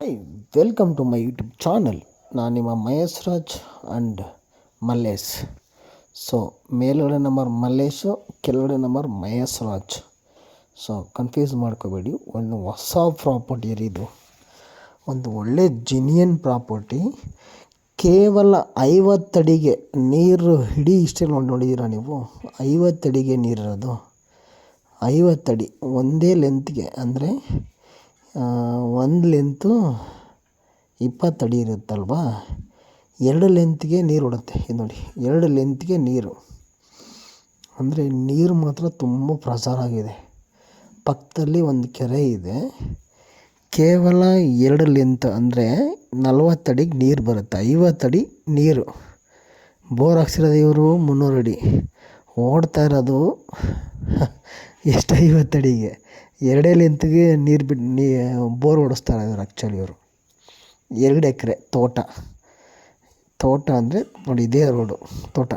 Hi, welcome to my YouTube channel. ನಾನು ನಿಮ್ಮ Mahesh Raj and Mallesh. So ಮೇಲ್ಗಡೆ ನಂಬರ್ ಮಲ್ಲೇಶು, ಕೆಳಗಡೆ number Mahesh Raj. So confuse ಮಾಡ್ಕೋಬೇಡಿ. ಒಂದು ಹೊಸ ಪ್ರಾಪರ್ಟಿ ಇದು, ಒಂದು ಒಳ್ಳೆ ಜಿನಿಯನ್ ಪ್ರಾಪರ್ಟಿ. ಕೇವಲ 50 ಅಡಿಗೆ ನೀರು ಹಿಡಿ. ಇಷ್ಟೇ ನೋಡಿದ್ದೀರಾ ನೀವು? 50 ಅಡಿಗೆ ನೀರಿರೋದು. 50 ಅಡಿ ಒಂದೇ ಲೆಂತ್ಗೆ, ಅಂದರೆ ಒಂದು ಲೆಂತು 20 ಅಡಿ ಇರುತ್ತಲ್ವಾ, 2 ಲೆಂತ್ಗೆ ನೀರು ಹೊಡುತ್ತೆ. ಇದು ನೋಡಿ, 2 ಲೆಂತ್ಗೆ ನೀರು. ಅಂದರೆ ನೀರು ಮಾತ್ರ ತುಂಬ ಪ್ರಸಾರ ಆಗಿದೆ. ಪಕ್ಕದಲ್ಲಿ ಒಂದು ಕೆರೆ ಇದೆ. ಕೇವಲ 2 ಲೆಂತ್, ಅಂದರೆ 40 ಅಡಿಗೆ ನೀರು ಬರುತ್ತೆ. 50 ಅಡಿ ನೀರು. ಬೋರ್ ಹಾಕ್ಸಿರೋದು ಇವರು 300 ಅಡಿ. ಓಡ್ತಾ ಇರೋದು ಎಷ್ಟು? 50 ಅಡಿಗೆ 2 ಲೆಂತ್ಗೆ ನೀರು ಬಿಟ್ಟು ಬೋರ್ ಓಡಿಸ್ತಾ ಇದ್ದಾರೆ ಆ್ಯಕ್ಚುಲಿ ಇವರು. 2 ಎಕರೆ ತೋಟ ಅಂದರೆ ನೋಡಿ, ಇದೇ ರೋಡು ತೋಟ.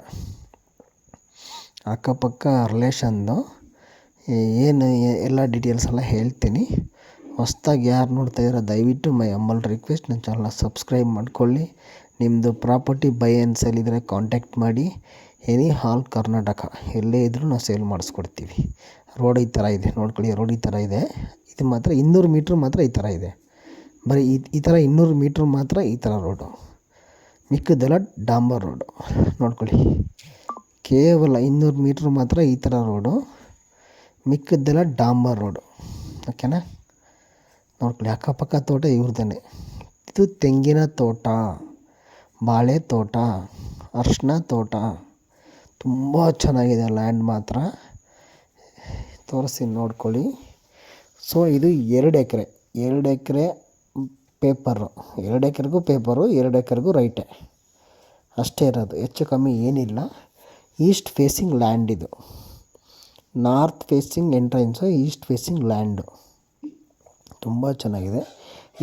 ಅಕ್ಕಪಕ್ಕ ರಿಲೇಷನ್ದು ಏನು ಎಲ್ಲ ಡೀಟೇಲ್ಸ್ ಎಲ್ಲ ಹೇಳ್ತೀನಿ. ಹೊಸ್ದಾಗಿ ಯಾರು ನೋಡ್ತಾ ಇದ್ದೀರೋ ದಯವಿಟ್ಟು ಮೈ ಹಂಬಲ್ ರಿಕ್ವೆಸ್ಟ್, ನನ್ನ ಚಾನಲ್ನ ಸಬ್ಸ್ಕ್ರೈಬ್ ಮಾಡ್ಕೊಳ್ಳಿ. ನಿಮ್ಮದು ಪ್ರಾಪರ್ಟಿ ಬೈ ಆ್ಯಂಡ್ ಸೇಲ್ ಇದ್ದರೆ ಕಾಂಟ್ಯಾಕ್ಟ್ ಮಾಡಿ. ಎನಿ ಹಾಲ್ ಕರ್ನಾಟಕ ಎಲ್ಲೇ ಇದ್ದರೂ ನಾವು ಸೇಲ್ ಮಾಡಿಸ್ಕೊಡ್ತೀವಿ. ರೋಡ್ ಈ ಥರ ಇದೆ ನೋಡ್ಕೊಳ್ಳಿ. ರೋಡ್ ಈ ಥರ ಇದೆ. ಇದು ಮಾತ್ರ 200 ಮೀಟ್ರ್ ಮಾತ್ರ ಈ ಥರ ಇದೆ. ಬರೀ ಈ ಥರ 200 ಮೀಟ್ರ್ ಮಾತ್ರ ಈ ಥರ ರೋಡು. ಮಿಕ್ಕಿದ್ದೆಲ್ಲ ಡಾಂಬರ್ ರೋಡು ನೋಡ್ಕೊಳ್ಳಿ. ಕೇವಲ 200 ಮೀಟ್ರ್ ಮಾತ್ರ ಈ ಥರ ರೋಡು, ಮಿಕ್ಕಿದ್ದೆಲ್ಲ ಡಾಂಬರ್ ರೋಡು. ಓಕೆನಾ? ನೋಡ್ಕೊಳ್ಳಿ. ಅಕ್ಕಪಕ್ಕ ತೋಟ ಇವ್ರದೇ. ಇದು ತೆಂಗಿನ ತೋಟ, ಬಾಳೆ ತೋಟ, ಅರಿಶಿನ ತೋಟ. ತುಂಬ ಚೆನ್ನಾಗಿದೆ ಲ್ಯಾಂಡ್ ಮಾತ್ರ. ತೋರಿಸಿ ನೋಡ್ಕೊಳ್ಳಿ. ಸೊ ಇದು 2 ಎಕರೆ. 2 ಎಕರೆ ಪೇಪರು, 2 ಎಕರೆಗೂ ಪೇಪರು, 2 ಎಕರೆಗೂ ರೈಟೇ. ಅಷ್ಟೇ ಇರೋದು, ಹೆಚ್ಚು ಕಮ್ಮಿ ಏನಿಲ್ಲ. ಈಸ್ಟ್ ಫೇಸಿಂಗ್ ಲ್ಯಾಂಡ್ ಇದು. North facing entrance, East facing land. ತುಂಬ ಚೆನ್ನಾಗಿದೆ.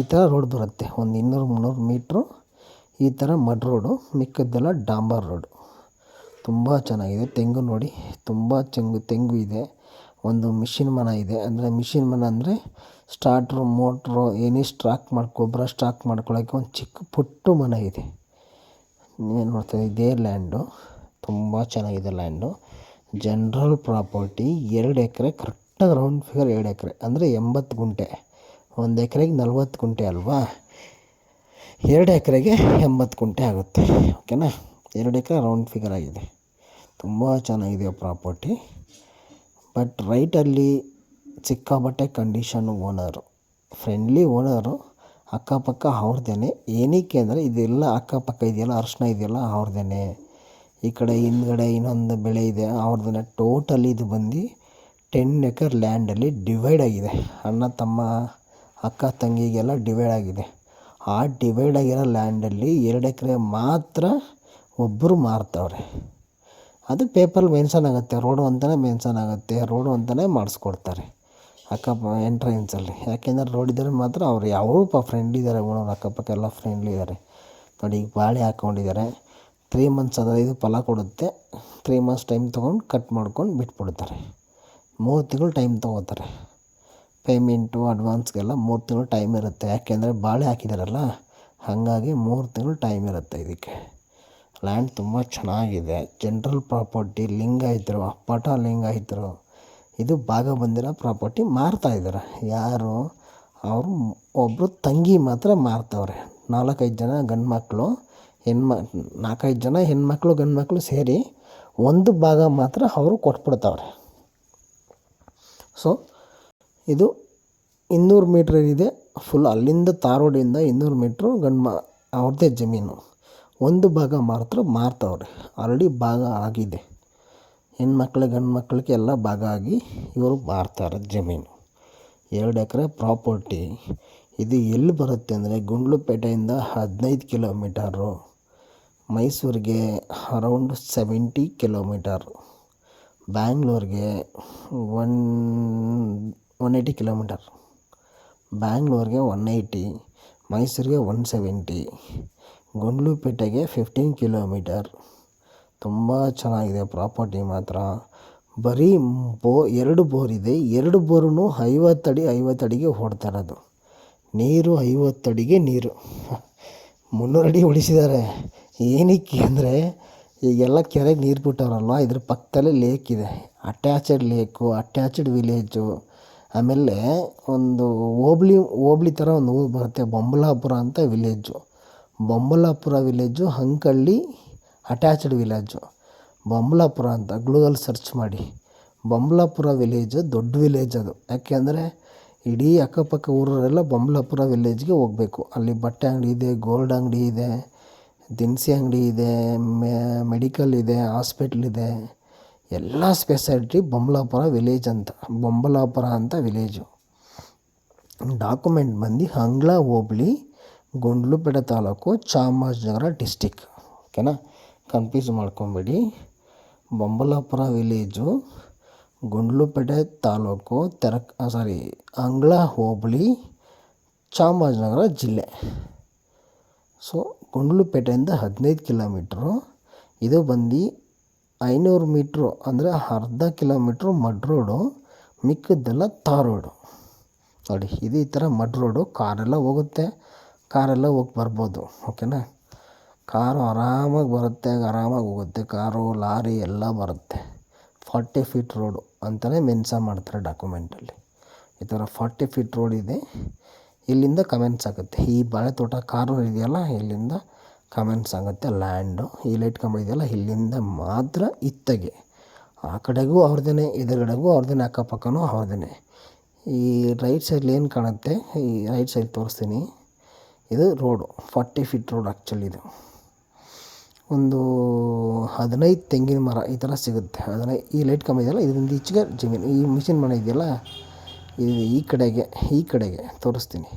ಈ ಥರ ರೋಡ್ ಬರುತ್ತೆ. ಒಂದು 200-300 ಮೀಟ್ರು ಈ ಥರ ಮಡ್ ರೋಡು, ಮಿಕ್ಕಿದ್ದೆಲ್ಲ ಡಾಂಬರ್ ರೋಡು. ತುಂಬ ಚೆನ್ನಾಗಿದೆ. ತೆಂಗು ನೋಡಿ, ತುಂಬ ತೆಂಗು ಇದೆ. ಒಂದು ಮಿಷಿನ್ ಮನ ಇದೆ. ಅಂದರೆ ಮಿಷಿನ್ ಮನ ಅಂದರೆ ಸ್ಟಾರ್ಟ್ರು, ಮೋಟ್ರು, ಏನೇ ಗೊಬ್ಬರ ಸ್ಟಾಕ್ ಮಾಡ್ಕೊಳ್ಳೋಕ್ಕೆ ಒಂದು ಚಿಕ್ಕ ಪುಟ್ಟು ಮನ ಇದೆ. ನೀವೇನು ನೋಡ್ತಾ ಇದೇ ಲ್ಯಾಂಡು. ತುಂಬ ಚೆನ್ನಾಗಿದೆ ಲ್ಯಾಂಡು. General property. 2 ಎಕರೆ ಕರೆಕ್ಟಾಗಿ ರೌಂಡ್ ಫಿಗರ್. 2 ಎಕರೆ ಅಂದರೆ 80 ಗುಂಟೆ. 1 ಎಕರೆಗೆ 40 ಗುಂಟೆ ಅಲ್ವಾ? 2 ಎಕರೆಗೆ 80 ಗುಂಟೆ ಆಗುತ್ತೆ. ಓಕೆನಾ? 2 ಎಕರೆ ರೌಂಡ್ ಫಿಗರ್ ಆಗಿದೆ. ತುಂಬ ಚೆನ್ನಾಗಿದೆ ಪ್ರಾಪರ್ಟಿ. ಬಟ್ ರೈಟಲ್ಲಿ ಸಿಕ್ಕಾಪಟ್ಟೆ ಕಂಡೀಷನು. Owner friendly owner. ಅಕ್ಕಪಕ್ಕ ಅವ್ರದ್ದೇ. ಏನಕ್ಕೆ ಅಂದರೆ ಇದೆಲ್ಲ ಅಕ್ಕಪಕ್ಕ ಇದೆಯಲ್ಲ, ಅರಿಶಿನ ಇದೆಯಲ್ಲ ಅವ್ರದ್ದೇ. ಈ ಕಡೆ ಹಿಂದ್ಗಡೆ ಇನ್ನೊಂದು ಬೆಳೆ ಇದೆ ಅವ್ರದ್ದೇ. ಟೋಟಲಿ ಇದು ಬಂದು 10 ಎಕರ್ ಲ್ಯಾಂಡಲ್ಲಿ ಡಿವೈಡ್ ಆಗಿದೆ. ಅಣ್ಣ ತಮ್ಮ ಅಕ್ಕ ತಂಗಿಗೆಲ್ಲ ಡಿವೈಡ್ ಆಗಿದೆ. ಆ ಡಿವೈಡ್ ಆಗಿರೋ ಲ್ಯಾಂಡಲ್ಲಿ 2 ಎಕರೆ ಮಾತ್ರ ಒಬ್ಬರು ಮಾರ್ತವ್ರೆ. ಅದು ಪೇಪರಲ್ಲಿ ಮೆನ್ಷನ್ ಆಗುತ್ತೆ. ರೋಡು ಅಂತಲೇ ಮೆನ್ಷನ್ ಆಗುತ್ತೆ. ರೋಡು ಅಂತಲೇ ಮಾಡಿಸ್ಕೊಡ್ತಾರೆ ಎಂಟ್ರೆನ್ಸಲ್ಲಿ. ಯಾಕೆಂದರೆ ರೋಡ್ ಇದ್ದರೆ ಮಾತ್ರ ಅವ್ರು ಯಾವ ಫ್ರೆಂಡ್ಲಿ ಇದ್ದಾರೆ. ಓನರ್ ಅಕ್ಕಪಕ್ಕ ಎಲ್ಲ ಫ್ರೆಂಡ್ಲಿ ಇದ್ದಾರೆ. ನೋಡಿ, ಈಗ ಬಾಳೆ ಹಾಕ್ಕೊಂಡಿದ್ದಾರೆ. 3 ಮಂತ್ಸ್ ಆದರೆ ಇದು ಫಲ ಕೊಡುತ್ತೆ. 3 ಮಂತ್ಸ್ ಟೈಮ್ ತೊಗೊಂಡು ಕಟ್ ಮಾಡ್ಕೊಂಡು ಬಿಟ್ಬಿಡ್ತಾರೆ. 3 ತಿಂಗಳು ಟೈಮ್ ತೊಗೋತಾರೆ. ಪೇಮೆಂಟು ಅಡ್ವಾನ್ಸ್ಗೆಲ್ಲ 3 ತಿಂಗಳು ಟೈಮ್ ಇರುತ್ತೆ. ಯಾಕೆಂದರೆ ಬಾಳೆ ಹಾಕಿದಾರಲ್ಲ, ಹಾಗಾಗಿ 3 ತಿಂಗಳು ಟೈಮ್ ಇರುತ್ತೆ ಇದಕ್ಕೆ. ಲ್ಯಾಂಡ್ ತುಂಬ ಚೆನ್ನಾಗಿದೆ. General property. ಲಿಂಗಾಯತರು, ಅಪ್ಪಟ ಲಿಂಗಾಯತರು. ಇದು ಭಾಗ ಬಂದಿರೋ ಪ್ರಾಪರ್ಟಿ ಮಾರ್ತಾಯಿದ್ದಾರೆ. ಯಾರು? ಅವರು ಒಬ್ಬರು ತಂಗಿ ಮಾತ್ರ ಮಾರ್ತವ್ರೆ. 4-5 ಜನ ಗಂಡು ಮಕ್ಕಳು, 4-5 ಜನ ಹೆಣ್ಮಕ್ಳು ಗಂಡು ಮಕ್ಕಳು ಸೇರಿ ಒಂದು ಭಾಗ ಮಾತ್ರ ಅವರು ಕೊಟ್ಬಿಡ್ತವ್ರೆ. ಸೊ ಇದು 200 ಮೀಟ್ರ್ ಇದೆ ಫುಲ್. ಅಲ್ಲಿಂದ ತಾರೋಡಿಂದ 200 ಮೀಟ್ರು ಅವ್ರದ್ದೇ ಜಮೀನು. ಒಂದು ಭಾಗ ಮಾತ್ರ ಮಾರ್ತವ್ರೆ. ಆಲ್ರೆಡಿ ಭಾಗ ಆಗಿದೆ. ಹೆಣ್ಮಕ್ಳಿಗೆ ಗಂಡು ಮಕ್ಕಳಿಗೆ ಎಲ್ಲ ಭಾಗ ಆಗಿ ಇವರು ಮಾರ್ತಾರೆ ಜಮೀನು. 2 ಎಕರೆ ಪ್ರಾಪರ್ಟಿ. ಇದು ಎಲ್ಲಿ ಬರುತ್ತೆ ಅಂದರೆ ಗುಂಡ್ಲುಪೇಟೆಯಿಂದ 15 ಕಿಲೋಮೀಟರು, ಮೈಸೂರಿಗೆ ಅರೌಂಡ್ 70 ಕಿಲೋಮೀಟರು, ಬ್ಯಾಂಗ್ಳೂರಿಗೆ 180 ಕಿಲೋಮೀಟರ್, ಬ್ಯಾಂಗ್ಳೂರಿಗೆ 180, ಮೈಸೂರಿಗೆ 170, ಗುಂಡ್ಲುಪೇಟೆಗೆ 15 ಕಿಲೋಮೀಟರ್. ತುಂಬ ಚೆನ್ನಾಗಿದೆ ಪ್ರಾಪರ್ಟಿ ಮಾತ್ರ. ಬರೀ 2 ಬೋರ್ ಇದೆ. 2 ಬೋರೂ 50 ಅಡಿ 50 ಅಡಿಗೆ ಹೊಡ್ತಾ ಇರೋದು. ನೀರು 50 ಅಡಿಗೆ ನೀರು 300 ಅಡಿ ಉಳಿಸಿದ್ದಾರೆ. ಏನಕ್ಕೆ ಅಂದರೆ ಈಗೆಲ್ಲ ಕೆರೆಗೆ ನೀರು ಬಿಟ್ಟವ್ರಲ್ವ, ಇದ್ರ ಪಕ್ಕದಲ್ಲೇ ಲೇಕ್ ಇದೆ, ಅಟ್ಯಾಚಡ್ ಲೇಕು, ಅಟ್ಯಾಚಡ್ ವಿಲೇಜು. ಆಮೇಲೆ ಒಂದು ಹೋಬ್ಳಿ ಥರ ಒಂದು ಊರು ಬರುತ್ತೆ, ಬೊಂಬಲಾಪುರ ಅಂತ ವಿಲೇಜು. ಬೊಂಬಲಾಪುರ ವಿಲೇಜು ಹಂಕಳ್ಳಿ ಅಟ್ಯಾಚ್ಡ್ ವಿಲೇಜು ಬೊಂಬಲಾಪುರ ಅಂತ ಗೂಗಲ್ ಸರ್ಚ್ ಮಾಡಿ. ಬೊಂಬಲಾಪುರ ವಿಲೇಜು ದೊಡ್ಡ ವಿಲೇಜ್ ಅದು. ಯಾಕೆಂದರೆ ಇಡೀ ಅಕ್ಕಪಕ್ಕ ಊರವರೆಲ್ಲ ಬೊಂಬಲಾಪುರ ವಿಲೇಜ್ಗೆ ಹೋಗಬೇಕು. ಅಲ್ಲಿ ಬಟ್ಟೆ ಅಂಗಡಿ ಇದೆ, ಗೋಲ್ಡ್ ಅಂಗಡಿ ಇದೆ, ದಿನಸಿ ಅಂಗಡಿ ಇದೆ, ಮೆಡಿಕಲ್ ಇದೆ, ಹಾಸ್ಪಿಟ್ಲ್ ಇದೆ, ಎಲ್ಲ ಸ್ಪೆಷಾಲಿಟಿ ಬೊಂಬಲಾಪುರ ವಿಲೇಜ್ ಅಂತ, ಬೊಂಬಲಾಪುರ ಅಂತ ವಿಲೇಜು. ಡಾಕ್ಯುಮೆಂಟ್ ಬಂದು ಅಂಗ್ಳ ಹೋಬಳಿ, ಗುಂಡ್ಲುಪೇಟೆ ತಾಲೂಕು, ಚಾಮರಾಜನಗರ ಡಿಸ್ಟಿಕ್. ಓಕೆನಾ, ಕನ್ಫ್ಯೂಸ್ ಮಾಡ್ಕೊಬೇಡಿ. ಬೊಂಬಲಾಪುರ ವಿಲೇಜು, ಗುಂಡ್ಲುಪೇಟೆ ತಾಲೂಕು, ಅಂಗ್ಳ ಹೋಬಳಿ, ಚಾಮರಾಜನಗರ ಜಿಲ್ಲೆ. ಸೊ ಗುಂಡ್ಲುಪೇಟೆಯಿಂದ 15 ಕಿಲೋಮೀಟ್ರು. ಇದು ಬಂದು 500 ಮೀಟ್ರು ಅಂದರೆ ಅರ್ಧ ಕಿಲೋಮೀಟ್ರು ಮಡ್ ರೋಡು, ಮಿಕ್ಕಿದ್ದೆಲ್ಲ ತಾರ್ ರೋಡು. ನೋಡಿ ಇದು ಈ ಥರ ಮಡ್ ರೋಡು, ಕಾರೆಲ್ಲ ಹೋಗುತ್ತೆ, ಕಾರೆಲ್ಲ ಹೋಗಿ ಬರ್ಬೋದು. ಓಕೆನಾ, ಕಾರು ಆರಾಮಾಗಿ ಬರುತ್ತೆ, ಆರಾಮಾಗಿ ಹೋಗುತ್ತೆ, ಕಾರು ಲಾರಿ ಎಲ್ಲ ಬರುತ್ತೆ. 40 ಫೀಟ್ ರೋಡು ಅಂತಲೇ ಮೆನ್ಷನ್ ಮಾಡ್ತಾರೆ ಡಾಕ್ಯುಮೆಂಟಲ್ಲಿ. ಈ ಥರ 40 ಫೀಟ್ ರೋಡ್ ಇದೆ. ಇಲ್ಲಿಂದ ಕಮೆನ್ಸ್ ಆಗುತ್ತೆ. ಈ ಬಾಳೆ ತೋಟ ಕಾರು ಇದೆಯಲ್ಲ, ಇಲ್ಲಿಂದ ಕಮೆನ್ಸ್ ಆಗುತ್ತೆ ಲ್ಯಾಂಡು. ಈ ಲೈಟ್ ಕಂಬ ಇದೆಯಲ್ಲ, ಇಲ್ಲಿಂದ ಮಾತ್ರ ಇತ್ತಗೆ. ಆ ಕಡೆಗೂ ಅವ್ರದ್ದೇ, ಎದುರುಗಡೆಗೂ ಅವ್ರದ್ದೇ, ಅಕ್ಕಪಕ್ಕನೂ ಅವ್ರದ್ದೇ. ಈ ರೈಟ್ ಸೈಡ್ಲಿ ಏನು ಕಾಣುತ್ತೆ, ಈ ರೈಟ್ ಸೈಡ್ ತೋರಿಸ್ತೀನಿ. ಇದು ರೋಡು 40 ಫೀಟ್ ರೋಡ್ ಆ್ಯಕ್ಚುಲಿ. ಇದು ಒಂದು 15 ತೆಂಗಿನ ಮರ ಈ ಥರ ಸಿಗುತ್ತೆ. 15 ಈ ಲೈಟ್ ಕಂಬ ಇದೆಯಲ್ಲ, ಇದರಿಂದ ಈಚೆಗೆ ಜಮೀನು. ಈ ಮಿಷಿನ್ ಮನೆ ಇದೆಯಲ್ಲ, ಇದು ಈ ಕಡೆಗೆ ತೋರಿಸ್ತೀನಿ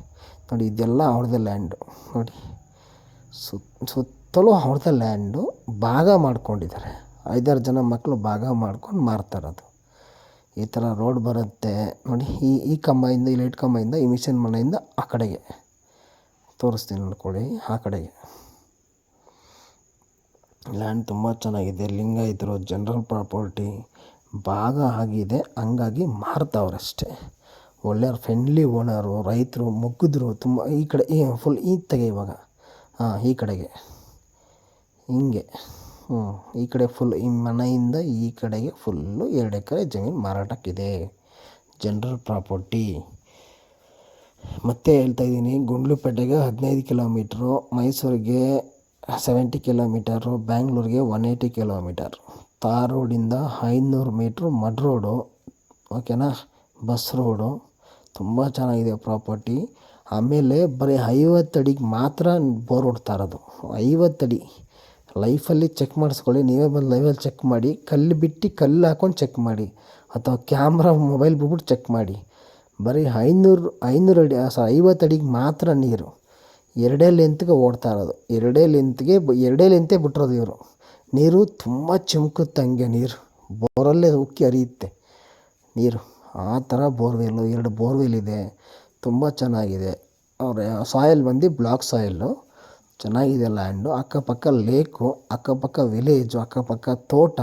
ನೋಡಿ. ಇದೆಲ್ಲ ಅವ್ರದ್ದೇ ಲ್ಯಾಂಡು ನೋಡಿ. ಸುತ್ತಲೂ ಅವ್ರದ್ದೇ ಲ್ಯಾಂಡು. ಭಾಗ ಮಾಡ್ಕೊಂಡಿದ್ದಾರೆ, 5-6 ಜನ ಮಕ್ಕಳು ಭಾಗ ಮಾಡ್ಕೊಂಡು ಮಾರ್ತಾರದು. ಈ ಥರ ರೋಡ್ ಬರುತ್ತೆ ನೋಡಿ. ಈ ಕಂಬದಿಂದ, ಈ ಲೈಟ್ ಕಂಬದಿಂದ, ಈ ಮಿಷಿನ್ ಮನೆಯಿಂದ ಆ ಕಡೆಗೆ ತೋರಿಸ್ತೀನಿ ನೋಡ್ಕೊಳ್ಳಿ. ಆ ಕಡೆಗೆ ಲ್ಯಾಂಡ್ ತುಂಬ ಚೆನ್ನಾಗಿದೆ. ಲಿಂಗಾಯತರು ಜನರಲ್ ಪ್ರಾಪರ್ಟಿ ಭಾಗ ಆಗಿದೆ, ಹಂಗಾಗಿ ಮಾರ್ತಾವ್ರಷ್ಟೇ. ಒಳ್ಳೆಯ ಫ್ರೆಂಡ್ಲಿ ಓನರು, ರೈತರು, ಮುಗಿದ್ರು ತುಂಬ. ಈ ಕಡೆ ಫುಲ್ ಈ ತೆಗೆ ಇವಾಗ, ಈ ಕಡೆಗೆ ಹಿಂಗೆ, ಈ ಕಡೆ ಫುಲ್ ಈ ಮನೆಯಿಂದ ಈ ಕಡೆಗೆ ಫುಲ್ಲು 2 ಎಕರೆ ಜಮೀನು ಮಾರಾಟಕ್ಕಿದೆ, ಜನರಲ್ ಪ್ರಾಪರ್ಟಿ. ಮತ್ತೆ ಹೇಳ್ತಾಯಿದ್ದೀನಿ, ಗುಂಡ್ಲುಪೇಟೆಗೆ 15 ಕಿಲೋಮೀಟ್ರು, ಮೈಸೂರಿಗೆ 70 ಕಿಲೋಮೀಟರು, ಬ್ಯಾಂಗ್ಳೂರಿಗೆ 180 ಕಿಲೋಮೀಟರ್. ತಾರ್ ರೋಡಿಂದ 500 ಮೀಟ್ರು ಮಡ್ ರೋಡು. ಓಕೆನಾ, ಬಸ್ ರೋಡು ತುಂಬ ಚೆನ್ನಾಗಿದೆ ಪ್ರಾಪರ್ಟಿ. ಆಮೇಲೆ ಬರೀ 50 ಅಡಿಗೆ ಮಾತ್ರ ಬೋರ್ ಹೊಡ್ತಾ ಇರೋದು. 50 ಅಡಿ ಲೈಫಲ್ಲಿ ಚೆಕ್ ಮಾಡಿಸ್ಕೊಳ್ಳಿ. ನೀವೇ ಬಂದು ಲೈವಲ್ಲಿ ಚೆಕ್ ಮಾಡಿ. ಕಲ್ಲು ಬಿಟ್ಟು ಕಲ್ಲು ಹಾಕ್ಕೊಂಡು ಚೆಕ್ ಮಾಡಿ, ಅಥವಾ ಕ್ಯಾಮ್ರಾ ಮೊಬೈಲ್ ಬಿಟ್ಬಿಟ್ಟು ಚೆಕ್ ಮಾಡಿ. ಬರೀ 500 ಅಡಿ 50 ಅಡಿಗೆ ಮಾತ್ರ ನೀರು. 2 ಲೆಂತ್ಗೆ ಓಡ್ತಾ ಇರೋದು. 2 ಲೆಂತೇ ಬಿಟ್ಟಿರೋದು ಇವರು. ನೀರು ತುಂಬ ಚಿಮ್ಕುತ್ತೆ ಹಂಗೆ. ನೀರು ಬೋರಲ್ಲೇ ಉಕ್ಕಿ ಹರಿಯುತ್ತೆ ನೀರು. ಆ ಥರ ಬೋರ್ವೆಲ್ಲು, 2 ಬೋರ್ವೆಲ್ ಇದೆ. ತುಂಬ ಚೆನ್ನಾಗಿದೆ. ಅವ್ರ ಸಾಯಿಲ್ ಬಂದು ಬ್ಲಾಕ್ ಸಾಯಿಲ್ಲು. ಚೆನ್ನಾಗಿದೆ ಲ್ಯಾಂಡು. ಅಕ್ಕಪಕ್ಕ ಲೇಕು, ಅಕ್ಕಪಕ್ಕ ವಿಲೇಜು, ಅಕ್ಕಪಕ್ಕ ತೋಟ,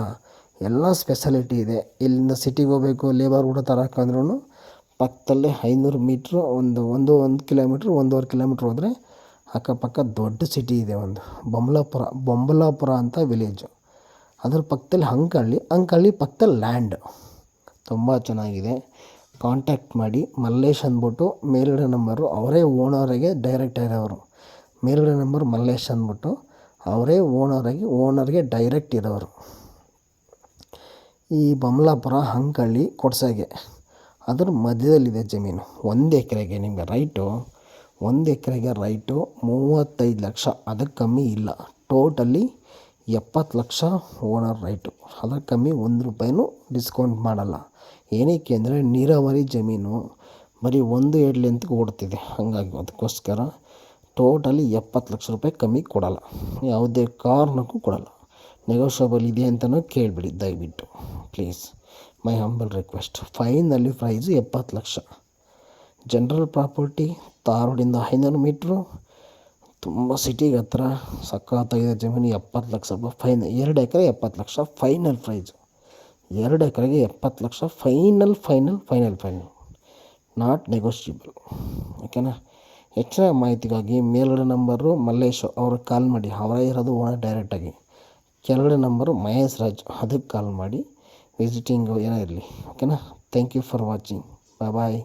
ಎಲ್ಲ ಸ್ಪೆಷಾಲಿಟಿ ಇದೆ. ಇಲ್ಲಿಂದ ಸಿಟಿಗೆ ಹೋಗಬೇಕು, ಲೇಬರ್ ಊಟ ತರೋಕ್ಕಂದ್ರೂ ಪಕ್ಕದಲ್ಲೇ 500 ಮೀಟ್ರು, ಒಂದು ಕಿಲೋಮೀಟ್ರು, 1.5 ಕಿಲೋಮೀಟ್ರ್ ಹೋದರೆ ಅಕ್ಕಪಕ್ಕ ದೊಡ್ಡ ಸಿಟಿ ಇದೆ. ಒಂದು ಬೊಂಬಲಾಪುರ ಅಂತ ವಿಲೇಜು. ಅದ್ರ ಪಕ್ಕದಲ್ಲಿ ಅಂಕಳ್ಳಿ ಪಕ್ಕದಲ್ಲಿ ಲ್ಯಾಂಡು. ತುಂಬ ಚೆನ್ನಾಗಿದೆ. ಕಾಂಟ್ಯಾಕ್ಟ್ ಮಾಡಿ. ಮಲ್ಲೇಶ್ ಅಂದ್ಬಿಟ್ಟು ಮೇಲ್ಗಡೆ ನಂಬರು, ಅವರೇ ಓನರಿಗೆ ಡೈರೆಕ್ಟ್ ಇರೋರು. ಮೇಲ್ಗಡೆ ನಂಬರ್ ಮಲ್ಲೇಶ್ ಅಂದ್ಬಿಟ್ಟು ಅವರೇ ಓನರ್ಗೆ ಡೈರೆಕ್ಟ್ ಇರೋರು. ಈ ಬೊಂಬಲಾಪುರ, ಅಂಕಳ್ಳಿ, ಕೊಡ್ಸಗೆ ಅದ್ರ ಮಧ್ಯದಲ್ಲಿದೆ ಜಮೀನು. 1 ಎಕರೆಗೆ ನಿಮಗೆ ರೈಟು, 1 ಎಕರೆಗೆ ರೈಟು 35 ಲಕ್ಷ. ಅದಕ್ಕೆ ಕಮ್ಮಿ ಇಲ್ಲ. Totally 70 lakh owner right. ಅದಕ್ಕೆ ಕಮ್ಮಿ 1 ರೂಪಾಯಿನೂ ಡಿಸ್ಕೌಂಟ್ ಮಾಡಲ್ಲ. ಏನಕ್ಕೆ ಅಂದರೆ ನೀರಾವರಿ ಜಮೀನು, ಬರೀ 1-2 ಲೆಂತ್ಗೆ ಓಡ್ತಿದೆ. ಹಾಗಾಗಿ ಅದಕ್ಕೋಸ್ಕರ ಟೋಟಲಿ 70 ಲಕ್ಷ ರೂಪಾಯಿ ಕಮ್ಮಿ ಕೊಡಲ್ಲ, ಯಾವುದೇ ಕಾರಣಕ್ಕೂ ಕೊಡಲ್ಲ. ನೆಗೋಷಿಯಬಲ್ ಇದೆ ಅಂತಲೂ ಕೇಳಿಬಿಡಿ ದಯವಿಟ್ಟು, please. My humble request. Finally price 70 lakh. General property, ತಾರೋಡಿಂದ 500 ಮೀಟ್ರು, ತುಂಬ ಸಿಟಿಗೆ ಹತ್ರ, ಸಖತ್ತಾಗಿದೆ ಜಮೀನು. 70 ಲಕ್ಷ ರೂಪಾಯಿ final. 2 acre 70 lakh final price. 2 ಎಕರೆಗೆ 70 ಲಕ್ಷ ಫೈನಲ್, ನಾಟ್ ನೆಗೋಷಿಯಬಲ್. ಓಕೆನಾ. ಹೆಚ್ಚಿನ ಮಾಹಿತಿಗಾಗಿ ಮೇಲ್ಗಡೆ ನಂಬರು ಮಲ್ಲೇಶ್ ಅವ್ರಿಗೆ ಕಾಲ್ ಮಾಡಿ, ಅವರೇ ಇರೋದು ಓನರ್ ಡೈರೆಕ್ಟಾಗಿ. ಕೆಳಗಡೆ ನಂಬರು ಮಹೇಶ್ ರಾಜ್, ಅದಕ್ಕೆ ಕಾಲ್ ಮಾಡಿ ವಿಸಿಟಿಂಗು ಏನೋ ಇರಲಿ. ಓಕೆನಾ. Thank you for watching. Bye.